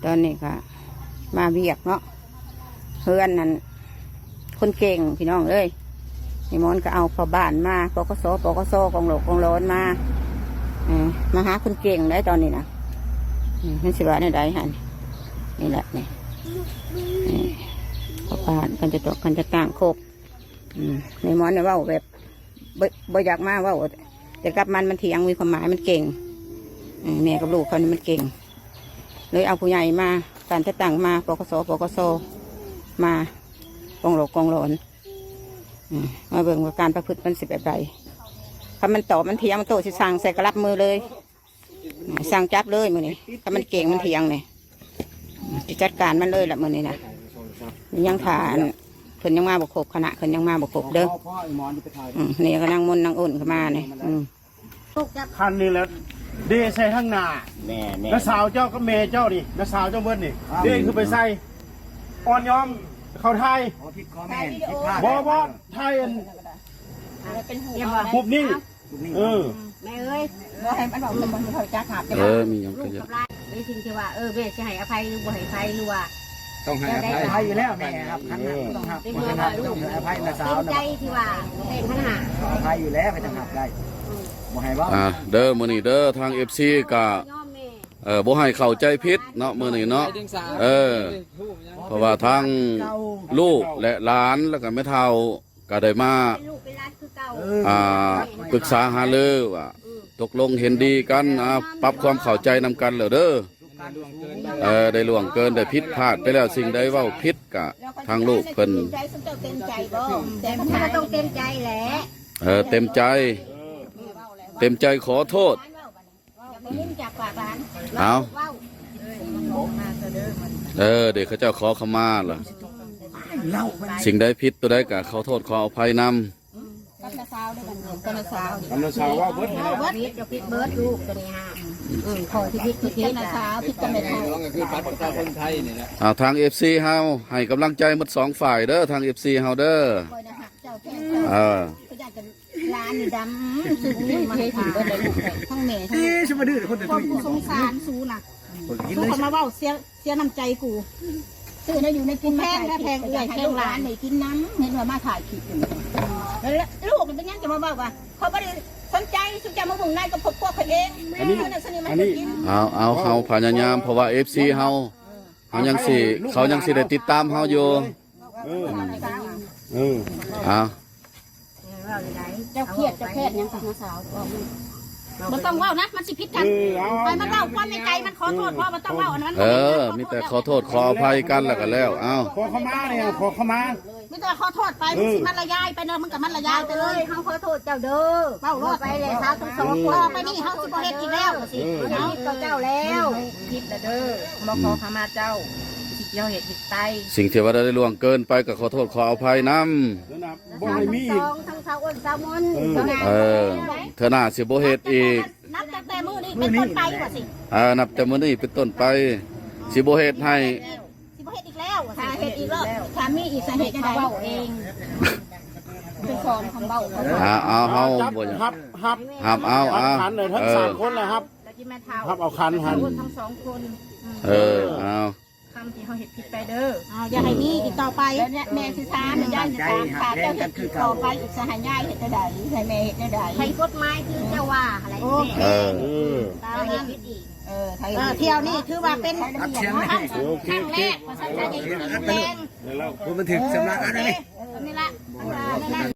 ตอนนี้ค่ะมาเบียกเนาะเพื่อนนั่นคนเก่งพี่น้องเอ้ยนี่มอนก็เอาพอบ้านมาปกสกองโหลกกองร้อนมามาหาคนเก่งได้ตอนนี้นะนั่นสิว่าเนี่ยได้หันนี่แหละนี่พอบ้านกันจะตกกันจะต่างโคกในมอนเนี่ยว่าแบบบ่อยากมาว่าแต่กับมันเถียงมีความหมายมันเก่งแม่กับลูกเขานี่มันเก่งเลยเอาผู้ใหญ่มาการจะตั้งมาปกสมากองโหลกกองร้อนมาเบิ่งว่าการประพฤติมันสิบแบบใดถ้ามันตอบมันเถียงมันโตสิสั่งใส่กระลับมือเลยสั่งจับเลยมือนี่ถ้ามันเก่งมันเถียงเนี่ยจัดการมันเลยละมือนี่นะยังฐานเพิ่นยังมาบกครบคณะเพิ่นยังมาบกครบเด้อนี่ก็นั่งมนนั่งอุ่นเข้ามาเนี่ยคันนี่แล้วเดใส่ข้างหน้าน้าสาวเจ้าก็เมย์เจ้าดิน้าสาวเจ้าเบิ้ลนี่เดคือไปใส่อ่อนยอมเขาไทยบไทยอันหุบนี่แม่เอ้ยให้มันบอกมันเขาจักหับมีอย่างก็เยอะในสิ่งที่ว่าเบ้จะให้อภัยหรือบ่ให้อภัยหรือว่าต้องให้อภัยอยู่แล้วแม่ครับขันหักต้องหักต้องให้อภัยน้าสาวใจที่ว่าเป็นขันหักอภัยอยู่แล้วไปต้องหักได้บ่ให้ว่าเด้อมื้อนี้เด้อทาง FC ก็บ่ให้เข้าใจผิดเนาะมื้อนี้เนาะเพราะว่าทางลูกและหลานแล้วก็แม่เฒ่าก็ได้มาปรึกษาหารือว่าตกลงเห็นดีกันปรับความเข้าใจนำกันแล้วเด้อได้ล่วงเกินได้ผิดพลาดไปแล้วสิ่งใดเว้าผิดกะทางลูกเพิ่นต้องเต็มใจแหละเต็มใจขอโทษเอาเด็กเขาเจ้าขอขมาเหรอสิ่งใดผิดตัวใดกะขอโทษขออภัยนำกันนาสาวว่าเบิร์ดลูกตัวนี้ฮะขอที่พิษนาสาวพิษกันเลยคือปัดประชาชนไทยนี่แหละทาง FC เฮาให้กำลังใจหมด2ฝ่ายเด้อทาง FC เฮาเด้อร้านดำสูงมาถึงก็เลยทั้งเมย์ทั้งช่วยมาดื้อคนเดียวกูสงสารสูน่ะสู้คนมาเว้าเสียน้ำใจกูตื่นแล้วอยู่ในกินแพงแพงใหญ่แพงร้านไหนกินน้ำเห็นว่ามาถ่ายคลิปแล้วลูกมันเป็นยังจะมาบอกว่าเขาไม่ได้สนใจมาบุ่งในกับพวกเขาเองอันนี้เขาพยายามเพราะว่า FC เฮาเขายังสิได้ติดตามเฮาอยู่เจ้าเครียดยังกับน้าสาวมันต้องว่านะมันสิพิษกันไปมันเล่าความในใจมันขอโทษพ่อมันต้องเล่าอันนั้นมีแต่ขอโทษขออภัยกันแล้วก็แล้วขอขมาเนี่ยขอขมาไม่ต้องขอโทษไปมันสิมันละยายไปเนอะมันกับมันละยายไปเลยเขาขอโทษเจ้าเด้อเล่ารอดไปเลยครับทั้งสองคนไปนี่เขาสิบเฮ็ดอีกแล้วสิเขาเจ้าแล้วผิดเด้อมาขอขมาเจ้าเกี่ยวเหตุผิดไปสิ่งที่ว่าได้ล่วงเกินไปก็ขอโทษขออภัยนำบ่ให้มีอีกทั้งสาวอ้นสาวมนเธอหน้าสิบ่เฮ็ดอีกนับแต่มื้อนี้เป็นต้นไปว่าสินับแต่มื้อนี้เป็นต้นไปสิบ่เฮ็ดให้สิบ่เฮ็ดอีกแล้วถ้าเฮ็ดอีกแล้วถ้ามีอีกสาเหตุจะได้เว้าเองเป็นสอนคำเว้าเอาเฮาบ่ฮับเอาคันเลยทั้ง3คนเลยครับเอาคันหันทั้ง2คนเอาคำที่เขาเห็ดผิดไปเด้ออย่าให้มีอีกต่อไปเนี่ยแม่สิซานย่าสิซานขาดเจ้าเห็ดผิดต่อไปอีกสหายย่าเห็ดได้ให้แม่เห็ดได้ให้กฎหมายคือเจ้าว่าอะไรตามนั้นเที่ยวนี่คือว่าเป็นครั้งแรกภาษาไทยแดงมันถึงสำนักอันนี้นี่ละ